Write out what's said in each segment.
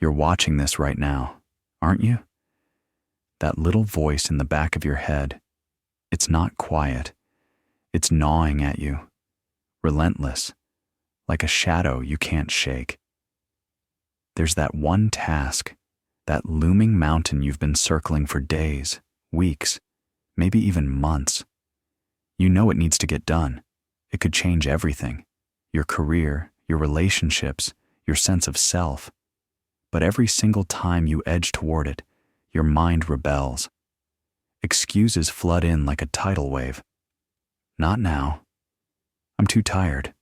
You're watching this right now, aren't you? That little voice in the back of your head, it's not quiet. It's gnawing at you, relentless, like a shadow you can't shake. There's that one task, that looming mountain you've been circling for days, weeks, maybe even months. You know it needs to get done. It could change everything, your career, your relationships, your sense of self. But every single time you edge toward it, your mind rebels. Excuses flood in like a tidal wave. Not now. I'm too tired.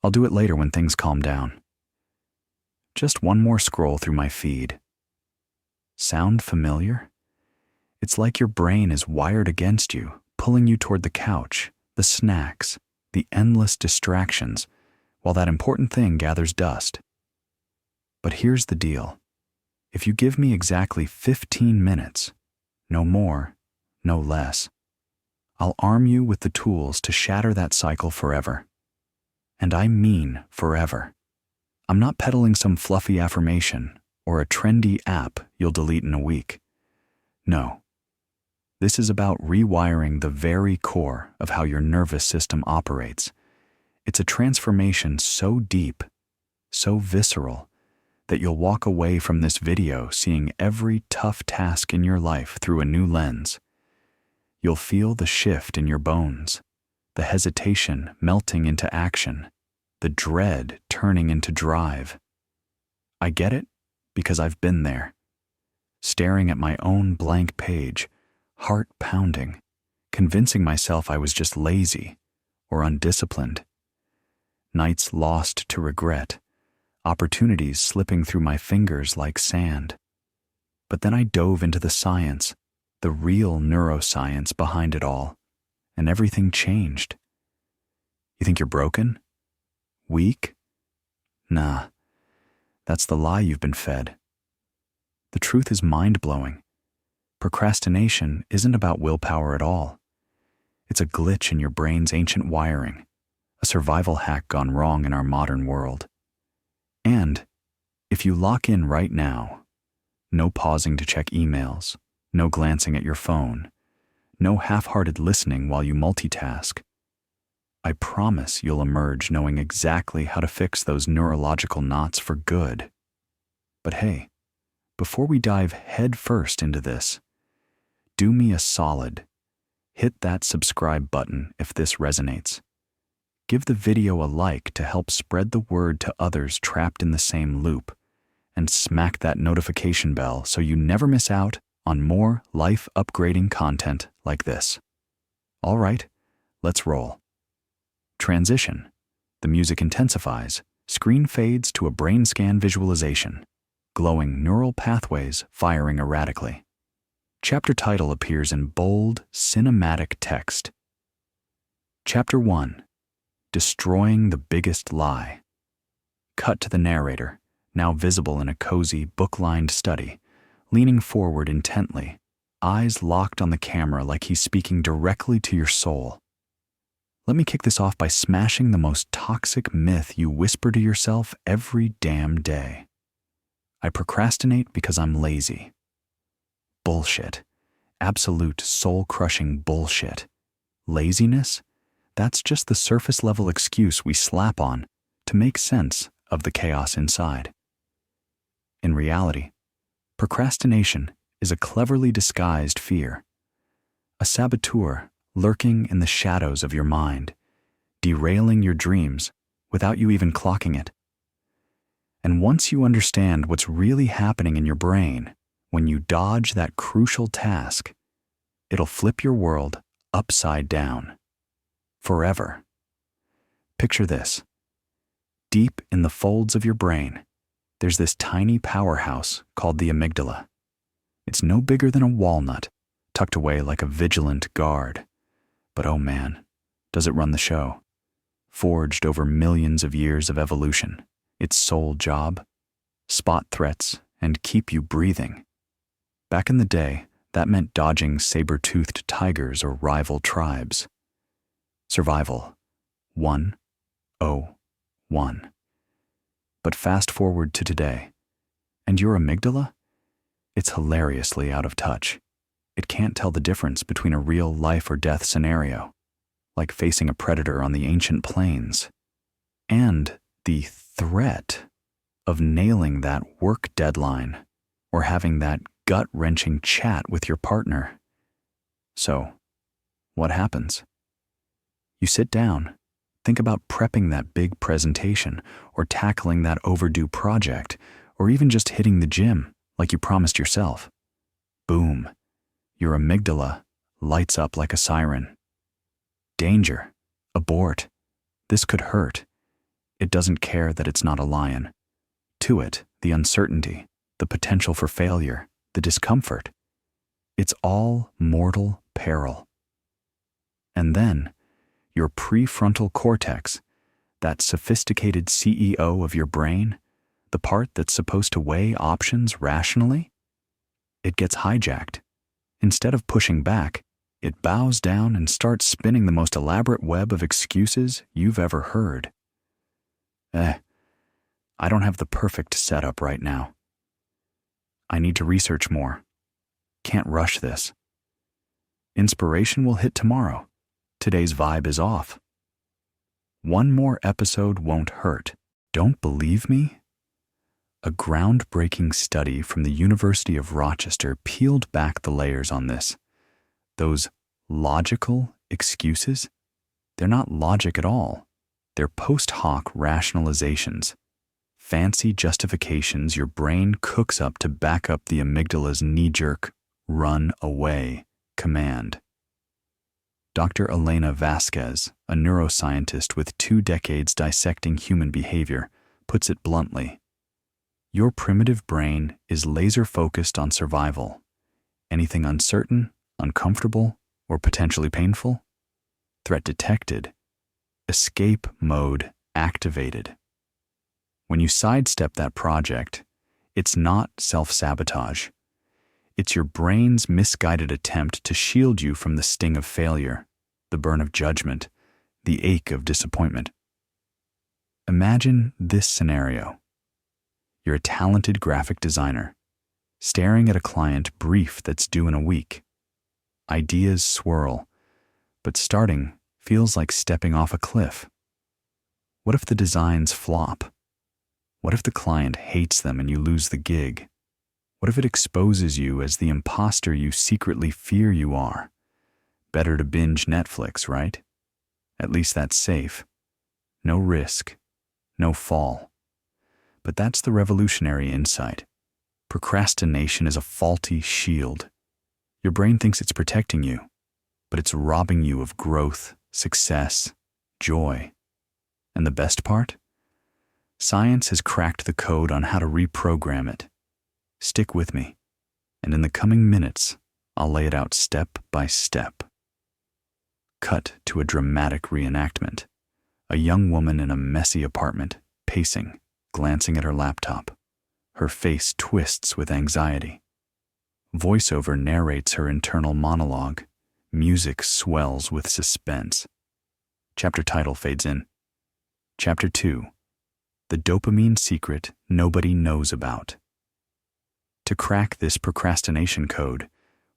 I'll do it later when things calm down. Just one more scroll through my feed. Sound familiar? It's like your brain is wired against you, pulling you toward the couch, the snacks, the endless distractions, while that important thing gathers dust. But here's the deal. If you give me exactly 15 minutes, no more, no less, I'll arm you with the tools to shatter that cycle forever. And I mean forever. I'm not peddling some fluffy affirmation or a trendy app you'll delete in a week. No. This is about rewiring the very core of how your nervous system operates. It's a transformation so deep, so visceral, that you'll walk away from this video seeing every tough task in your life through a new lens. You'll feel the shift in your bones, the hesitation melting into action, the dread turning into drive. I get it because I've been there, staring at my own blank page, heart pounding, convincing myself I was just lazy or undisciplined. Nights lost to regret, opportunities slipping through my fingers like sand. But then I dove into the science, the real neuroscience behind it all, and everything changed. You think you're broken? Weak? Nah, that's the lie you've been fed. The truth is mind-blowing. Procrastination isn't about willpower at all. It's a glitch in your brain's ancient wiring, a survival hack gone wrong in our modern world. And if you lock in right now, no pausing to check emails, no glancing at your phone, no half-hearted listening while you multitask, I promise you'll emerge knowing exactly how to fix those neurological knots for good. But hey, before we dive head first into this, do me a solid. Hit that subscribe button if this resonates. Give the video a like to help spread the word to others trapped in the same loop, and smack that notification bell so you never miss out on more life-upgrading content like this. All right, let's roll. Transition. The music intensifies. Screen fades to a brain scan visualization. Glowing neural pathways firing erratically. Chapter title appears in bold, cinematic text. Chapter 1. Destroying the Biggest Lie. Cut to the narrator, now visible in a cozy, book-lined study, leaning forward intently, eyes locked on the camera like he's speaking directly to your soul. Let me kick this off by smashing the most toxic myth you whisper to yourself every damn day. I procrastinate because I'm lazy. Bullshit. Absolute soul-crushing bullshit. Laziness? That's just the surface-level excuse we slap on to make sense of the chaos inside. In reality, procrastination is a cleverly disguised fear, a saboteur lurking in the shadows of your mind, derailing your dreams without you even clocking it. And once you understand what's really happening in your brain when you dodge that crucial task, it'll flip your world upside down. Forever. Picture this. Deep in the folds of your brain, there's this tiny powerhouse called the amygdala. It's no bigger than a walnut, tucked away like a vigilant guard. But oh man, does it run the show. Forged over millions of years of evolution, its sole job? Spot threats and keep you breathing. Back in the day, that meant dodging saber-toothed tigers or rival tribes. Survival. 1-0-1. But fast forward to today, And your amygdala? It's hilariously out of touch. It can't tell the difference between a real life or death scenario, like facing a predator on the ancient plains, and the threat of nailing that work deadline or having that gut-wrenching chat with your partner. So, what happens? You sit down, think about prepping that big presentation or tackling that overdue project or even just hitting the gym like you promised yourself. Boom, your amygdala lights up like a siren. Danger, abort, this could hurt. It doesn't care that it's not a lion. To it, the uncertainty, the potential for failure, the discomfort. It's all mortal peril. And then, your prefrontal cortex, that sophisticated CEO of your brain, the part that's supposed to weigh options rationally, it gets hijacked. Instead of pushing back, it bows down and starts spinning the most elaborate web of excuses you've ever heard. I don't have the perfect setup right now. I need to research more. Can't rush this. Inspiration will hit tomorrow. Today's vibe is off. One more episode won't hurt. Don't believe me? A groundbreaking study from the University of Rochester peeled back the layers on this. Those logical excuses, they're not logic at all. They're post hoc rationalizations, fancy justifications your brain cooks up to back up the amygdala's knee-jerk, run away command. Dr. Elena Vasquez, a neuroscientist with 2 decades dissecting human behavior, puts it bluntly. Your primitive brain is laser-focused on survival. Anything uncertain, uncomfortable, or potentially painful? Threat detected. Escape mode activated. When you sidestep that project, it's not self-sabotage. It's your brain's misguided attempt to shield you from the sting of failure, the burn of judgment, the ache of disappointment. Imagine this scenario. You're a talented graphic designer, staring at a client brief that's due in a week. Ideas swirl, but starting feels like stepping off a cliff. What if the designs flop? What if the client hates them and you lose the gig? What if it exposes you as the imposter you secretly fear you are? Better to binge Netflix, right? At least that's safe. No risk, no fall. But that's the revolutionary insight. Procrastination is a faulty shield. Your brain thinks it's protecting you, but it's robbing you of growth, success, joy. And the best part? Science has cracked the code on how to reprogram it. Stick with me, and in the coming minutes, I'll lay it out step by step. Cut to a dramatic reenactment. A young woman in a messy apartment, pacing, glancing at her laptop. Her face twists with anxiety. Voiceover narrates her internal monologue. Music swells with suspense. Chapter title fades in. Chapter 2. The dopamine secret nobody knows about. To crack this procrastination code,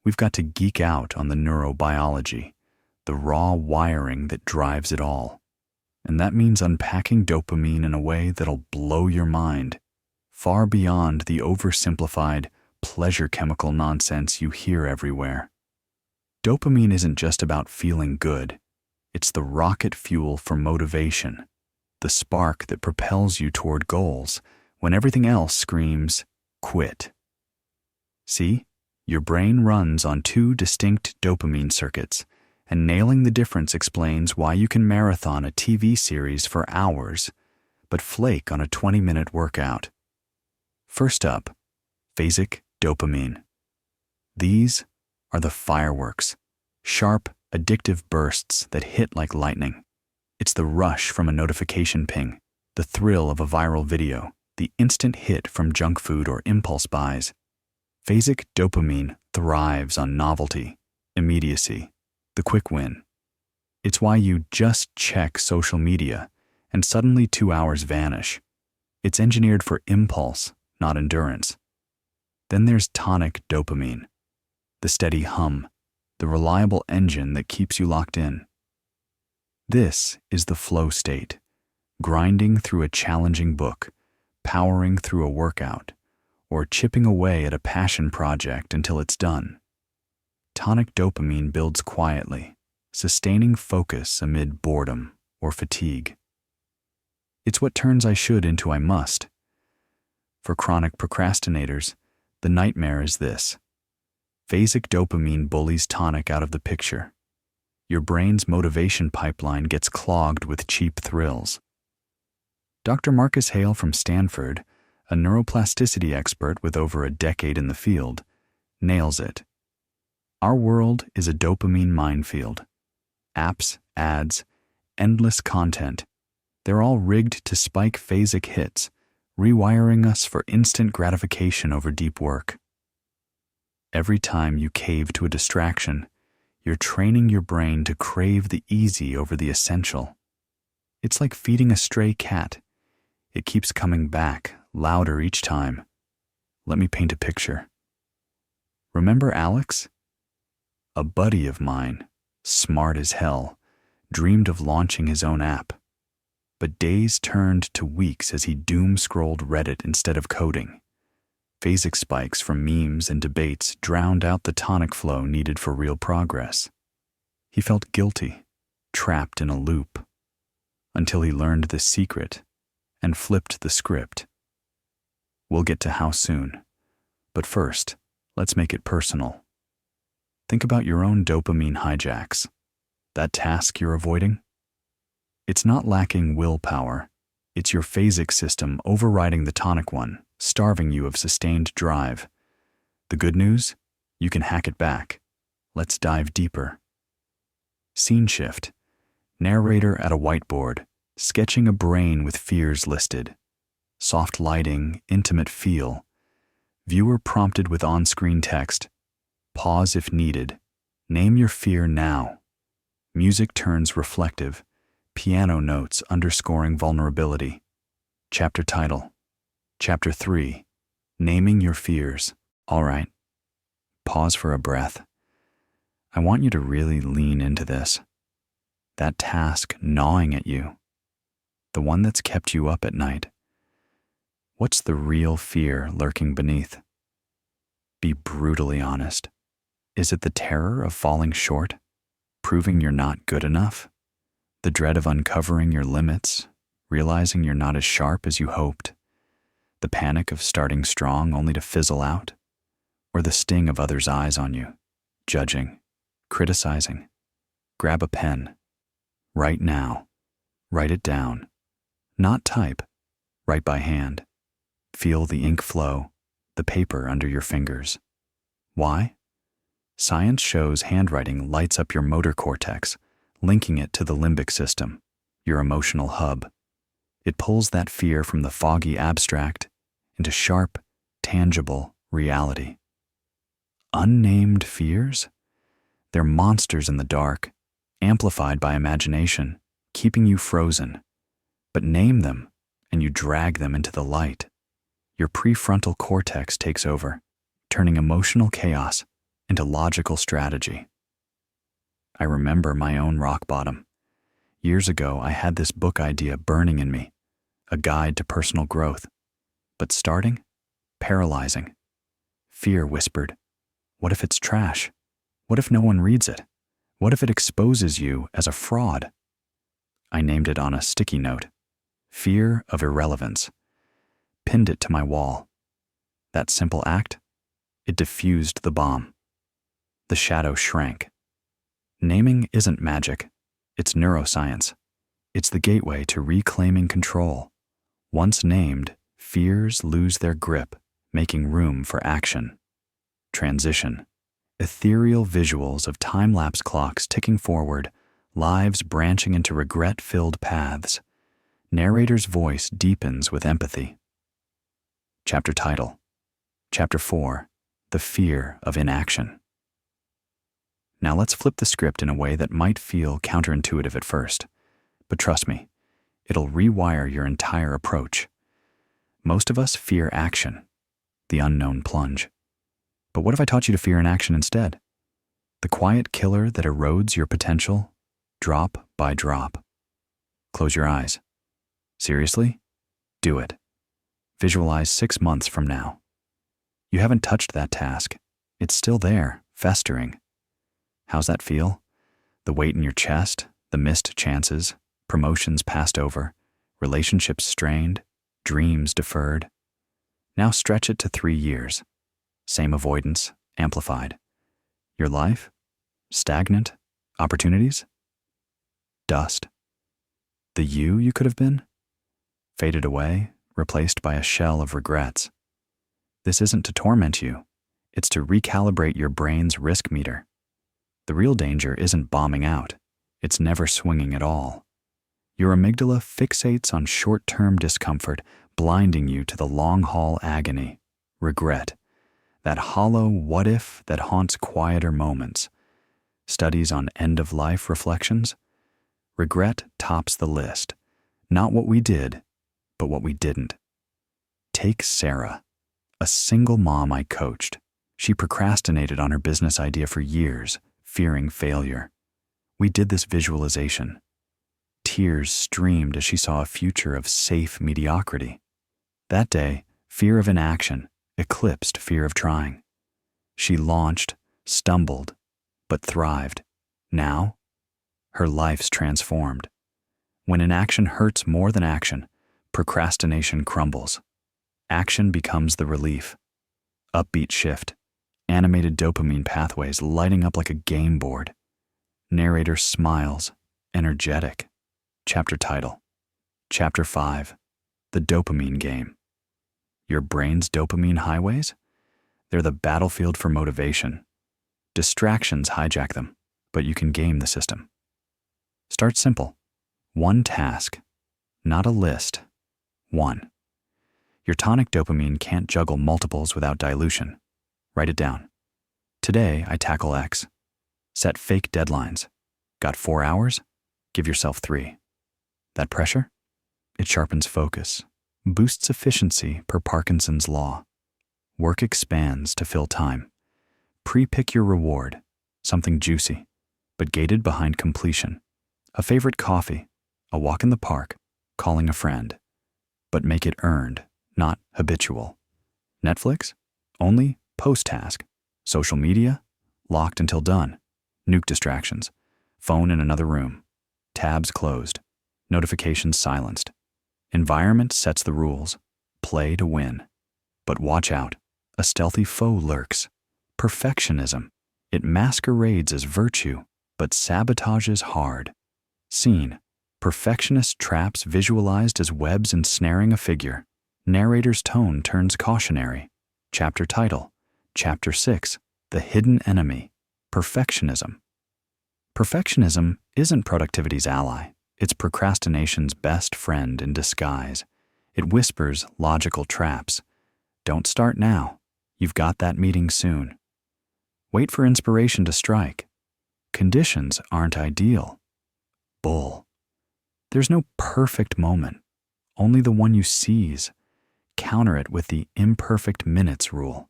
we've got to geek out on the neurobiology, the raw wiring that drives it all. And that means unpacking dopamine in a way that'll blow your mind, far beyond the oversimplified pleasure chemical nonsense you hear everywhere. Dopamine isn't just about feeling good. It's the rocket fuel for motivation, the spark that propels you toward goals when everything else screams, quit. See, your brain runs on 2 distinct dopamine circuits, and nailing the difference explains why you can marathon a TV series for hours, but flake on a 20-minute workout. First up, phasic dopamine. These are the fireworks, sharp, addictive bursts that hit like lightning. It's the rush from a notification ping, the thrill of a viral video, the instant hit from junk food or impulse buys. Phasic dopamine thrives on novelty, immediacy, the quick win. It's why you just check social media and suddenly 2 hours vanish. It's engineered for impulse, not endurance. Then there's tonic dopamine, the steady hum, the reliable engine that keeps you locked in. This is the flow state, grinding through a challenging book, powering through a workout, or chipping away at a passion project until it's done. Tonic dopamine builds quietly, sustaining focus amid boredom or fatigue. It's what turns I should into I must. For chronic procrastinators, the nightmare is this. Phasic dopamine bullies tonic out of the picture. Your brain's motivation pipeline gets clogged with cheap thrills. Dr. Marcus Hale from Stanford, a neuroplasticity expert with over a decade in the field, nails it. Our world is a dopamine minefield. Apps, ads, endless content. They're all rigged to spike phasic hits, rewiring us for instant gratification over deep work. Every time you cave to a distraction, you're training your brain to crave the easy over the essential. It's like feeding a stray cat. It keeps coming back, louder each time. Let me paint a picture. Remember Alex? A buddy of mine, smart as hell, dreamed of launching his own app. But days turned to weeks as he doom-scrolled Reddit instead of coding. Phasic spikes from memes and debates drowned out the tonic flow needed for real progress. He felt guilty, trapped in a loop, until he learned the secret and flipped the script. We'll get to how soon, but first, let's make it personal. Think about your own dopamine hijacks. That task you're avoiding? It's not lacking willpower. It's your phasic system overriding the tonic one, starving you of sustained drive. The good news? You can hack it back. Let's dive deeper. Scene shift. Narrator at a whiteboard, sketching a brain with fears listed. Soft lighting, intimate feel. Viewer prompted with on-screen text. Pause if needed. Name your fear now. Music turns reflective. Piano notes underscoring vulnerability. Chapter title. Chapter 3. Naming your fears. All right. Pause for a breath. I want you to really lean into this. That task gnawing at you. The one that's kept you up at night. What's the real fear lurking beneath? Be brutally honest. Is it the terror of falling short? Proving you're not good enough? The dread of uncovering your limits, realizing you're not as sharp as you hoped? The panic of starting strong only to fizzle out? Or the sting of others' eyes on you, judging, criticizing? Grab a pen. Write now. Write it down. Not type. Write by hand. Feel the ink flow, the paper under your fingers. Why? Science shows handwriting lights up your motor cortex, linking it to the limbic system, your emotional hub. It pulls that fear from the foggy abstract into sharp, tangible reality. Unnamed fears? They're monsters in the dark, amplified by imagination, keeping you frozen. But name them, and you drag them into the light. Your prefrontal cortex takes over, turning emotional chaos into logical strategy. I remember my own rock bottom. Years ago, I had this book idea burning in me, a guide to personal growth. But starting? Paralyzing. Fear whispered, what if it's trash? What if no one reads it? What if it exposes you as a fraud? I named it on a sticky note. Fear of irrelevance. Pinned it to my wall. That simple act? It diffused the bomb. The shadow shrank. Naming isn't magic. It's neuroscience. It's the gateway to reclaiming control. Once named, fears lose their grip, making room for action. Transition. Ethereal visuals of time-lapse clocks ticking forward, lives branching into regret-filled paths. Narrator's voice deepens with empathy. Chapter title. Chapter 4. The Fear of Inaction. Now let's flip the script in a way that might feel counterintuitive at first. But trust me, it'll rewire your entire approach. Most of us fear action, the unknown plunge. But what if I taught you to fear inaction instead? The quiet killer that erodes your potential, drop by drop. Close your eyes. Seriously? Do it. Visualize 6 months from now. You haven't touched that task. It's still there, festering. How's that feel? The weight in your chest, the missed chances, promotions passed over, relationships strained, dreams deferred. Now stretch it to 3 years. Same avoidance, amplified. Your life? Stagnant? Opportunities? Dust. The you could have been? Faded away, replaced by a shell of regrets. This isn't to torment you. It's to recalibrate your brain's risk meter. The real danger isn't bombing out. It's never swinging at all. Your amygdala fixates on short-term discomfort, blinding you to the long-haul agony, regret, that hollow what-if that haunts quieter moments. Studies on end-of-life reflections? Regret tops the list. Not what we did, but what we didn't. Take Sarah, a single mom I coached. She procrastinated on her business idea for years, fearing failure. We did this visualization. Tears streamed as she saw a future of safe mediocrity. That day, fear of inaction eclipsed fear of trying. She launched, stumbled, but thrived. Now, her life's transformed. When inaction hurts more than action, procrastination crumbles. Action becomes the relief. Upbeat shift. Animated dopamine pathways lighting up like a game board. Narrator smiles, energetic. Chapter title. Chapter 5. The Dopamine Game. Your brain's dopamine highways? They're the battlefield for motivation. Distractions hijack them, but you can game the system. Start simple. One task, not a list. 1. Your tonic dopamine can't juggle multiples without dilution. Write it down. Today, I tackle X. Set fake deadlines. Got 4 hours? Give yourself 3. That pressure? It sharpens focus, boosts efficiency per Parkinson's law. Work expands to fill time. Pre-pick your reward, something juicy, but gated behind completion. A favorite coffee, a walk in the park, calling a friend. But make it earned, not habitual. Netflix? Only post-task. Social media? Locked until done. Nuke distractions. Phone in another room. Tabs closed. Notifications silenced. Environment sets the rules. Play to win. But watch out. A stealthy foe lurks. Perfectionism. It masquerades as virtue, but sabotages hard. Scene. Perfectionist traps visualized as webs ensnaring a figure. Narrator's tone turns cautionary. Chapter title. Chapter 6. The Hidden Enemy. Perfectionism. Perfectionism isn't productivity's ally. It's procrastination's best friend in disguise. It whispers logical traps. Don't start now. You've got that meeting soon. Wait for inspiration to strike. Conditions aren't ideal. Bull. There's no perfect moment, only the one you seize. Counter it with the imperfect minutes rule.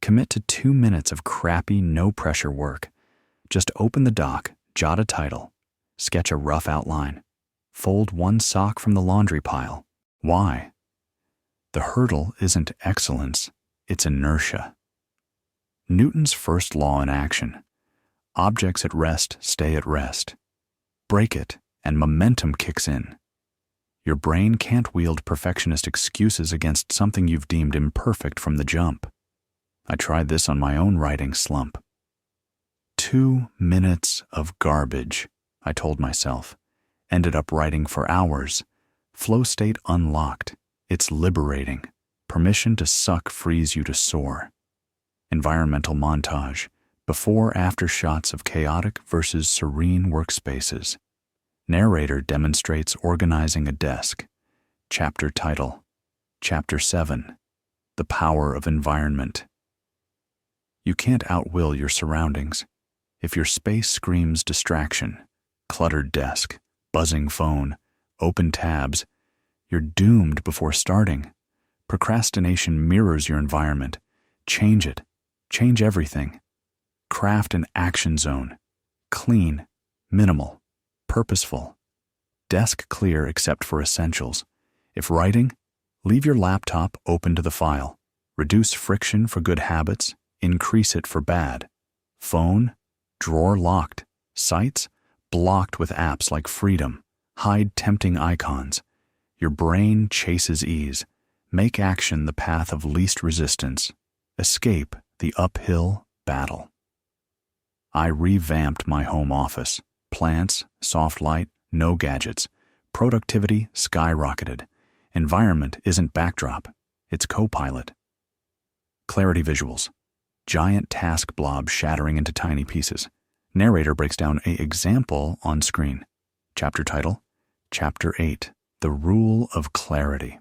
Commit to 2 minutes of crappy, no-pressure work. Just open the doc, jot a title, sketch a rough outline, fold 1 sock from the laundry pile. Why? The hurdle isn't excellence, it's inertia. Newton's first law in action. Objects at rest stay at rest. Break it, and momentum kicks in. Your brain can't wield perfectionist excuses against something you've deemed imperfect from the jump. I tried this on my own writing slump. 2 minutes of garbage, I told myself. Ended up writing for hours. Flow state unlocked. It's liberating. Permission to suck frees you to soar. Environmental montage. Before-after shots of chaotic versus serene workspaces. Narrator demonstrates organizing a desk. Chapter title. Chapter 7. The Power of Environment. You can't outwill your surroundings. If your space screams distraction, cluttered desk, buzzing phone, open tabs, you're doomed before starting. Procrastination mirrors your environment. Change it. Change everything. Craft an action zone. Clean, minimal, purposeful. Desk clear except for essentials. If writing, leave your laptop open to the file. Reduce friction for good habits, increase it for bad. Phone, drawer locked. Sites, blocked with apps like Freedom. Hide tempting icons. Your brain chases ease. Make action the path of least resistance. Escape the uphill battle. I revamped my home office. Plants, soft light, no gadgets. Productivity skyrocketed. Environment isn't backdrop, it's co-pilot. Clarity visuals. Giant task blob shattering into tiny pieces. Narrator breaks down an example on screen. Chapter title, Chapter 8, The Rule of Clarity.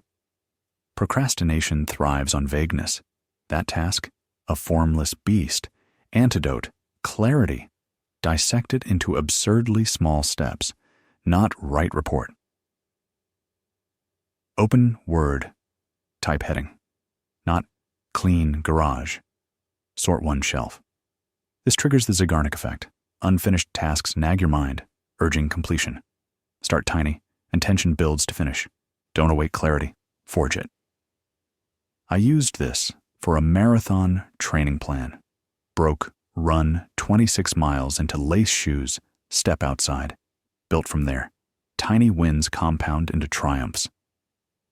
Procrastination thrives on vagueness. That task, a formless beast. Antidote, clarity. Dissect it into absurdly small steps, not write report. Open Word. Type heading. Not clean garage. Sort one shelf. This triggers the Zeigarnik effect. Unfinished tasks nag your mind, urging completion. Start tiny, and tension builds to finish. Don't await clarity. Forge it. I used this for a marathon training plan. Broke, run 26 miles into lace shoes, step outside. Built from there. Tiny wins compound into triumphs.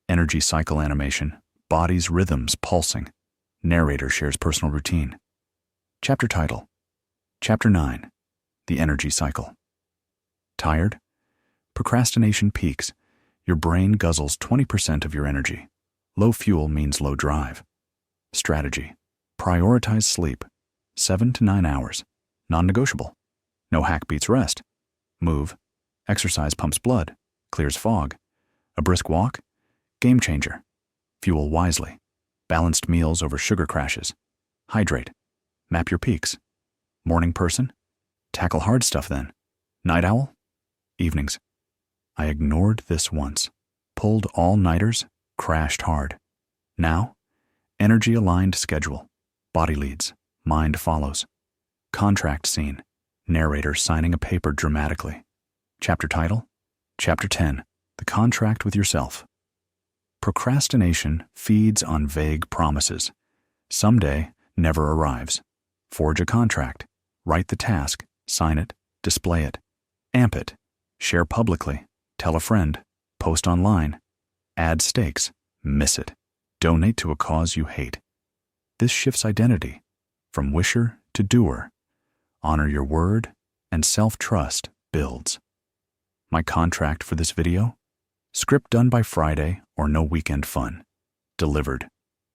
Energy cycle animation, body's rhythms pulsing. Narrator shares personal routine. Chapter title, Chapter 9, The Energy Cycle. Tired? Procrastination peaks. Your brain guzzles 20% of your energy. Low fuel means low drive. Strategy. Prioritize sleep. 7 to 9 hours. Non-negotiable. No hack beats rest. Move. Exercise pumps blood. Clears fog. A brisk walk. Game changer. Fuel wisely. Balanced meals over sugar crashes. Hydrate. Map your peaks. Morning person? Tackle hard stuff then. Night owl? Evenings. I ignored this once. Pulled all-nighters. Crashed hard. Now, energy-aligned schedule. Body leads. Mind follows. Contract scene. Narrator signing a paper dramatically. Chapter title, Chapter 10, The Contract with Yourself. Procrastination feeds on vague promises. Someday never arrives. Forge a contract. Write the task. Sign it. Display it. Amp it. Share publicly. Tell a friend. Post online. Add stakes. Miss it. Donate to a cause you hate. This shifts identity. From wisher to doer. Honor your word, and self-trust builds. My contract for this video? Script done by Friday or no weekend fun. Delivered.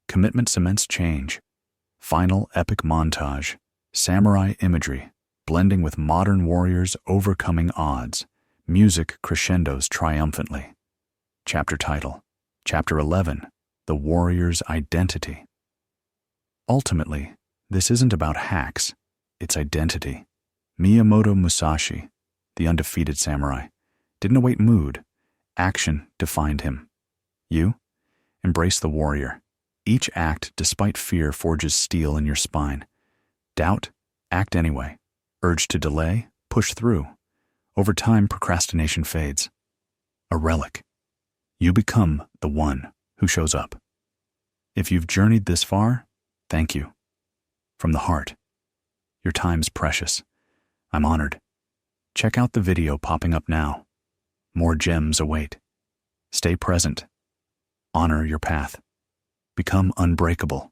Commitment cements change. Final epic montage. Samurai imagery, blending with modern warriors overcoming odds. Music crescendos triumphantly. Chapter title, Chapter 11, The Warrior's Identity. Ultimately, this isn't about hacks, it's identity. Miyamoto Musashi, the undefeated samurai, didn't await mood. Action defined him. You? Embrace the warrior. Each act, despite fear, forges steel in your spine. Doubt? Act anyway. Urge to delay? Push through. Over time, procrastination fades. A relic. You become the one who shows up. If you've journeyed this far, thank you. From the heart. Your time's precious. I'm honored. Check out the video popping up now. More gems await. Stay present. Honor your path. Become unbreakable.